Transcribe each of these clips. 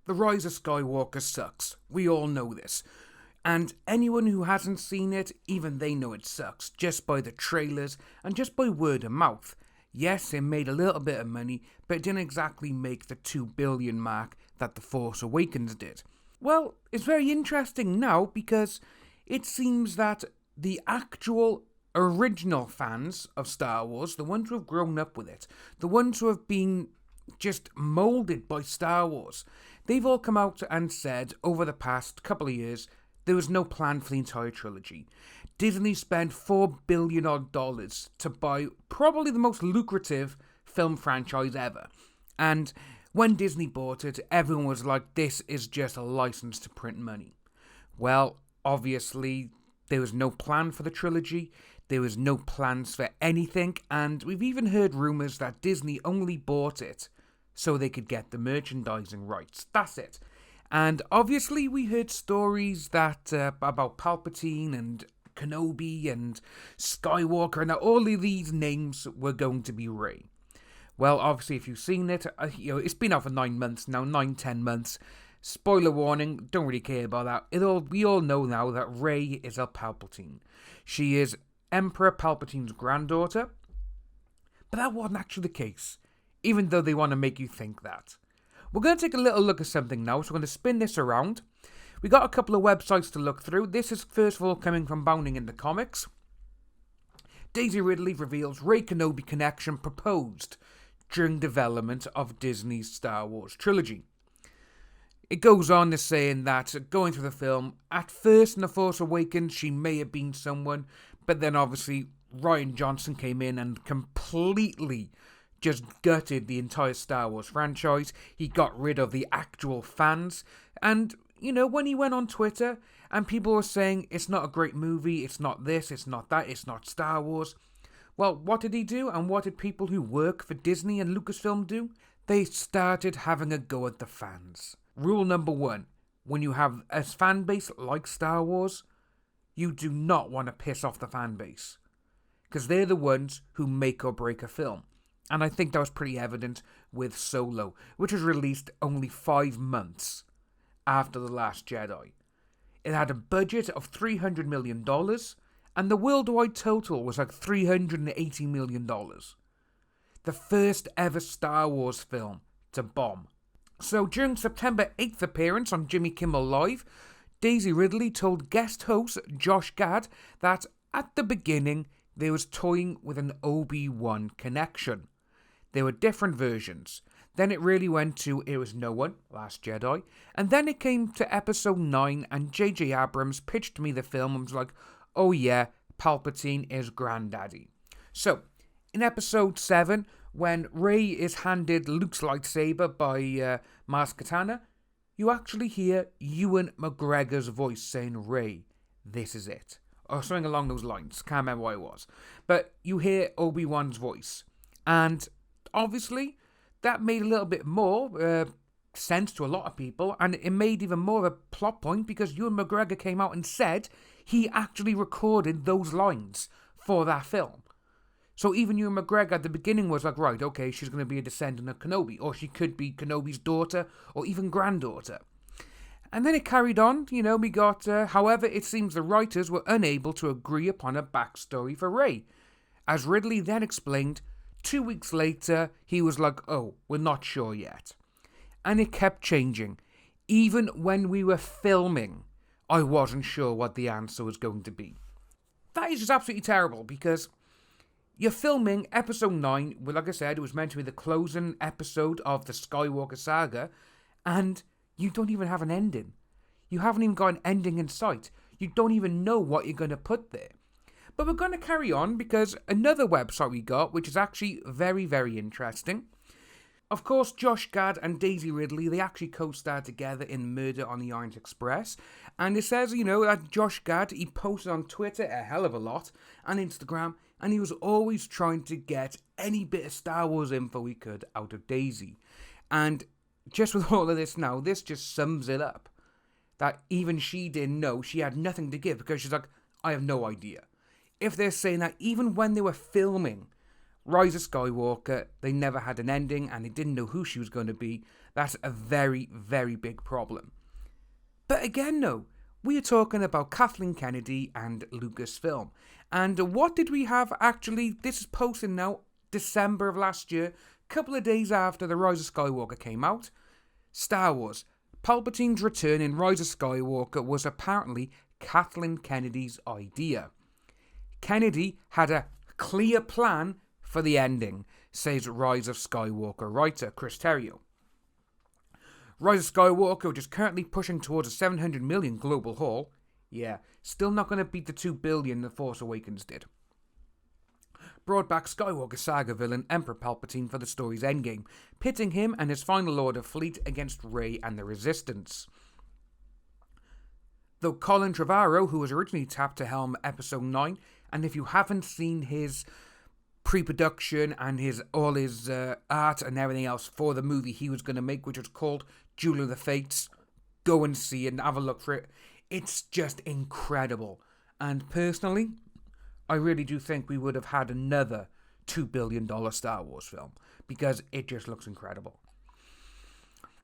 The Rise of Skywalker sucks. We all know this. And anyone who hasn't seen it, even they know it sucks, just by the trailers and just by word of mouth. Yes, it made a little bit of money, but it didn't exactly make the 2 billion mark that The Force Awakens did. Well, it's very interesting now because it seems that the actual original fans of Star Wars, the ones who have grown up with it, the ones who have been just moulded by Star Wars, they've all come out and said over the past couple of years there was no plan for the entire trilogy. Disney spent $4 billion odd to buy probably the most lucrative film franchise ever. And when Disney bought it, everyone was like, this is just a license to print money. Well, obviously, there was no plan for the trilogy. There was no plans for anything. And we've even heard rumours that Disney only bought it so they could get the merchandising rights. That's it. And obviously we heard stories that about Palpatine and Kenobi and Skywalker, and that all of these names were going to be Rey. Well, obviously, if you've seen it, it's been out for 9 months now, 10 months. Spoiler warning, don't really care about that. We all know now that Rey is a Palpatine. She is Emperor Palpatine's granddaughter. But that wasn't actually the case, even though they want to make you think that. We're going to take a little look at something now, so we're going to spin this around. We got a couple of websites to look through. This is first of all coming from Bounding into Comics. Daisy Ridley reveals Rey Kenobi connection proposed during development of Disney's Star Wars trilogy. It goes on to saying that going through the film, at first in The Force Awakens she may have been someone, but then obviously Rian Johnson came in and completely just gutted the entire Star Wars franchise. He got rid of the actual fans. And, when he went on Twitter and people were saying, it's not a great movie, it's not this, it's not that, it's not Star Wars. Well, what did he do? And what did people who work for Disney and Lucasfilm do? They started having a go at the fans. Rule number 1, when you have a fan base like Star Wars, you do not want to piss off the fan base. Because they're the ones who make or break a film. And I think that was pretty evident with Solo, which was released only 5 months after The Last Jedi. It had a budget of $300 million, and the worldwide total was like $380 million. The first ever Star Wars film to bomb. So during September 8th appearance on Jimmy Kimmel Live, Daisy Ridley told guest host Josh Gad that at the beginning they was toying with an Obi-Wan connection. There were different versions. Then it really went to It Was No One, Last Jedi. And then it came to episode 9 and J.J. Abrams pitched me the film and was like, oh yeah, Palpatine is granddaddy. So, in episode 7, when Rey is handed Luke's lightsaber by Maz Kanata, you actually hear Ewan McGregor's voice saying, Rey, this is it. Or something along those lines. Can't remember what it was. But you hear Obi-Wan's voice. And obviously, that made a little bit more sense to a lot of people. And it made even more of a plot point because Ewan McGregor came out and said he actually recorded those lines for that film. So even Ewan McGregor at the beginning was like, right, okay, she's going to be a descendant of Kenobi. Or she could be Kenobi's daughter or even granddaughter. And then it carried on, we got, however, it seems the writers were unable to agree upon a backstory for Rey. As Ridley then explained, 2 weeks later, he was like, oh, we're not sure yet. And it kept changing. Even when we were filming, I wasn't sure what the answer was going to be. That is just absolutely terrible because you're filming episode 9, well, like I said, it was meant to be the closing episode of the Skywalker saga, and you don't even have an ending. You haven't even got an ending in sight. You don't even know what you're going to put there. But we're going to carry on because another website we got, which is actually very, very interesting. Of course, Josh Gad and Daisy Ridley, they actually co-starred together in Murder on the Orient Express. And it says, that Josh Gad, he posted on Twitter a hell of a lot, and Instagram, and he was always trying to get any bit of Star Wars info he could out of Daisy. And just with all of this now, this just sums it up. That even she didn't know, she had nothing to give because she's like, I have no idea. If they're saying that even when they were filming Rise of Skywalker, they never had an ending and they didn't know who she was going to be. That's a very, very big problem. But again, no, we are talking about Kathleen Kennedy and Lucasfilm. And what did we have actually? This is posted now, December of last year, a couple of days after The Rise of Skywalker came out. Star Wars. Palpatine's return in Rise of Skywalker was apparently Kathleen Kennedy's idea. Kennedy had a clear plan for the ending, says Rise of Skywalker writer Chris Terrio. Rise of Skywalker, which is currently pushing towards a 700 million global haul, yeah, still not going to beat the 2 billion The Force Awakens did. Brought back Skywalker saga villain Emperor Palpatine for the story's endgame, pitting him and his final order fleet against Rey and the Resistance. Though Colin Trevorrow, who was originally tapped to helm Episode 9, and if you haven't seen his pre-production and all his art and everything else for the movie he was going to make, which was called Duel of the Fates, go and see it and have a look for it. It's just incredible. And personally, I really do think we would have had another $2 billion Star Wars film, because it just looks incredible.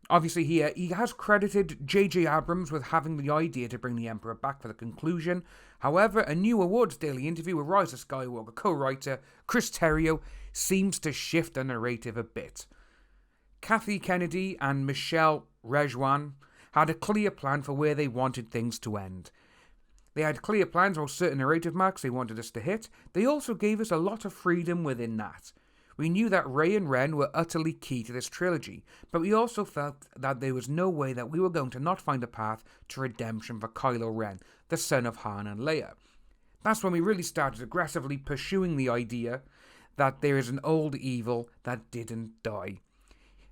Obviously, he has credited J.J. Abrams with having the idea to bring the Emperor back for the conclusion. However, a new Awards Daily interview with Rise of Skywalker co-writer Chris Terrio seems to shift the narrative a bit. Kathy Kennedy and Michelle Rejwan had a clear plan for where they wanted things to end. They had clear plans on certain narrative marks they wanted us to hit. They also gave us a lot of freedom within that. We knew that Rey and Ren were utterly key to this trilogy, but we also felt that there was no way that we were going to not find a path to redemption for Kylo Ren, the son of Han and Leia. That's when we really started aggressively pursuing the idea that there is an old evil that didn't die.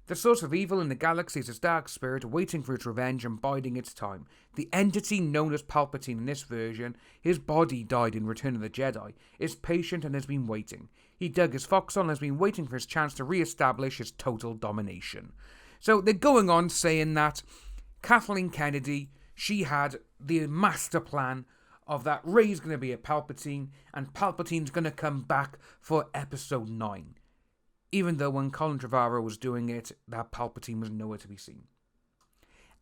The source of evil in the galaxy is its dark spirit waiting for its revenge and biding its time. The entity known as Palpatine in this version, his body died in Return of the Jedi, is patient and has been waiting. He dug his foxhole and has been waiting for his chance to re-establish his total domination. So they're going on saying that Kathleen Kennedy, she had the master plan of that Rey's going to be a Palpatine and Palpatine's going to come back for Episode 9. Even though when Colin Trevorrow was doing it, that Palpatine was nowhere to be seen.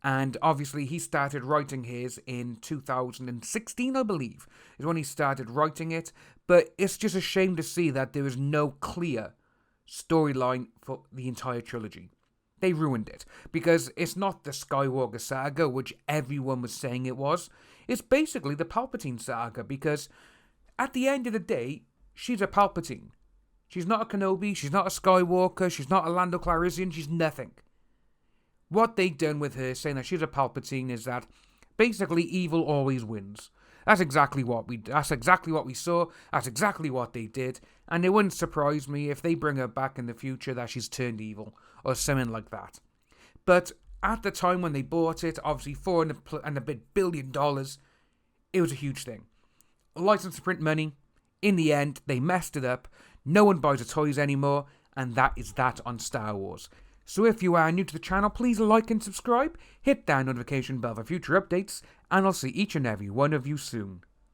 And obviously he started writing his in 2016, I believe, is when he started writing it. But it's just a shame to see that there is no clear storyline for the entire trilogy. They ruined it, because it's not the Skywalker saga, which everyone was saying it was. It's basically the Palpatine saga, because at the end of the day, she's a Palpatine. She's not a Kenobi, she's not a Skywalker, she's not a Lando Calrissian, she's nothing. What they done with her saying that she's a Palpatine is that basically evil always wins. That's exactly what we saw, that's exactly what they did, and it wouldn't surprise me if they bring her back in the future that she's turned evil, or something like that. But at the time when they bought it, obviously $4 and a bit billion, it was a huge thing. License to print money, in the end, they messed it up. No one buys the toys anymore, and that is that on Star Wars. So if you are new to the channel, please like and subscribe, hit that notification bell for future updates, and I'll see each and every one of you soon.